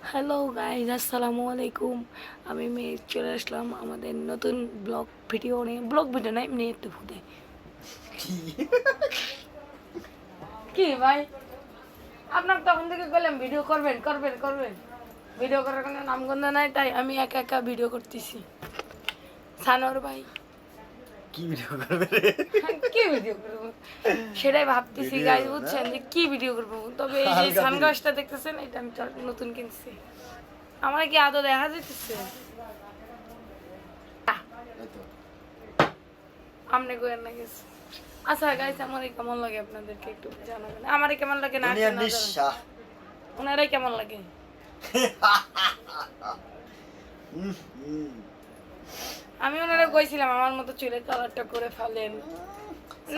Hello guys, আসসালামু আলাইকুম। আমি মেয়ে চলে আসলাম আমাদের নতুন ব্লগ ভিডিও নিয়ে। ব্লগ ভিডিও না, এমনি একটু ফুটে। কি ভাই, আপনার তখন থেকে বললাম ভিডিও করবেন করবেন করবেন, ভিডিও করার কোনো নামগন্ধ নাই, তাই আমি একা একা ভিডিও করতেছি। সানোর ভাই কি ভিডিও করবে কি ভিডিও করবো সেটাই ভাবতেছি ভিডিও গাইজ, না? বুঝছেন যে কি ভিডিও করবো। তবে এই যে হালকা সানগ্লাসটা দেখতেছেন, এটা আমি নতুন কিনছি। আমার কি আদৌ দেখা যেতেছে? আমনে কইেন না কিছু। আচ্ছা গাইস, আমারে কেমন লাগে আপনাদেরকে একটু জানাবেন। আমারে কেমন লাগে না দুনিয়ার জানাবেন। নিঃশ্বাস ওনারাই কেমন লাগে? আমি ওনারা কইছিলাম আমার মতো চুলের কালারটা করে ফেলেন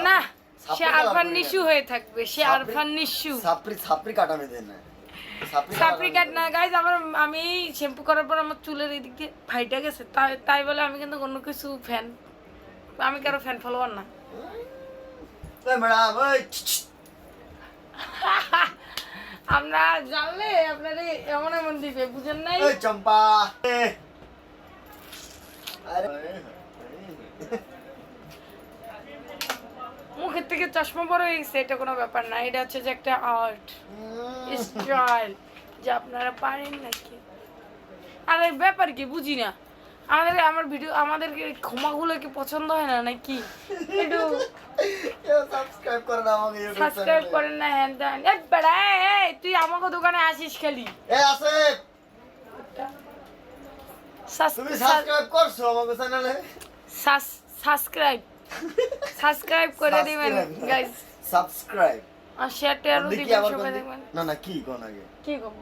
না, সে আরফান নিশু হয়ে থাকবে। সে আরফান নিশু সাপরি সাপরি কাটামে দেন না সাপরি কাট না গাইস। আমি শ্যাম্পু করার পর আমার চুলের এই দিক দিয়ে ফাইটা গেছে, তাই বলে আমি কিন্তু কোনো কিছু ফ্যান, আমি কারো ফ্যান ফলোয়ার না। ম্যাডাম ওই আমরা জানলে আপনারে এমন এমন দিবে, বুঝেন নাই? ওই চম্পা আরে মুখের থেকে চশমা বড় হয়ে গেছে, এটা কোনো ব্যাপার না। এটা হচ্ছে যে একটা আর্ট স্টাইল, যে আপনারা পারেন নাকি। আর এই ব্যাপার কি বুঝি না। আমার ভিডিও, আমাদেরকে ক্ষমাগুলো কি পছন্দ হয় না নাকি? একটু সাবস্ক্রাইব করে দাও আমাকে ইউটিউব সাবস্ক্রাইব করেন না, হ্যান ত্যান। এই বেড়া, এই তুই আমাকে দোকানে আসিস খালি। এ আছে তুমি সাবস্ক্রাইব করছো আমাকে চ্যানেলে? সাবস্ক্রাইব করে দিবেন গাইস, সাবস্ক্রাইব আর শেয়ার টেয়ারও দেখি দিবেন, আবার সবাই কোন দেখবেন। না না কি কোন আগে কি করবো?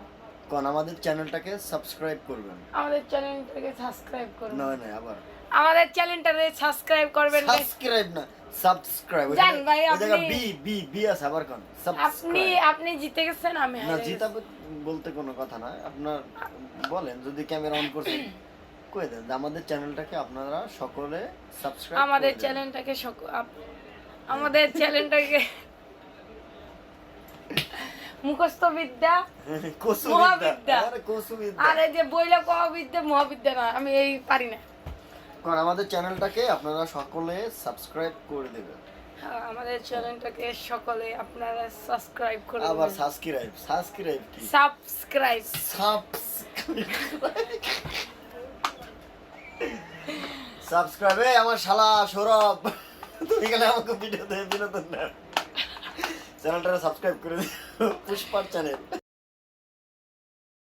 কোন আমাদের চ্যানেলটাকে সাবস্ক্রাইব করবেন। আমাদের চ্যানেলটাকে সাবস্ক্রাইব করবেন। না না আবার আমাদের চ্যানেলটাকে সাবস্ক্রাইব করবেন guys। সাবস্ক্রাইব না সাবস্ক্রাইব জান ভাই, ওই জায়গা আপনি- বি বি বি আছে আবার কোন আপনি সাবস্ক্রাইব আপনি জিতে গেছেন, আমি না হেরে জিতা গেছি। বলতে কোনো কথা না। আপনার বলেন যদি ক্যামেরা অন করছেন কই দেন যে আমাদের চ্যানেলটাকে আপনারা সকলে সাবস্ক্রাইব আমাদের চ্যানেলটাকে আমাদের চ্যানেলটাকে মুখস্থ বিদ্যা মহাবিদ্যা। আরে কসুবিদ্যা আর এই যে বইলা কওয়া বিদ্যা মহাবিদ্যা না, আমি এই পারি না। কারণ আমাদের চ্যানেলটাকে আপনারা সকলে সাবস্ক্রাইব করে দেবেন। আমাদের চ্যানেলটাকে সকলে আপনারা সাবস্ক্রাইব করুন। আবার সাবস্ক্রাইব সাবস্ক্রাইব কি সাবস্ক্রাইব সাবস্ক্রাইব আমার শালা সৌরভ তুমি গেলে আমাকে ভিডিও দেবে বিনোদন না চ্যানেলটা সাবস্ক্রাইব করে দিও পুষ্পার চ্যানেল।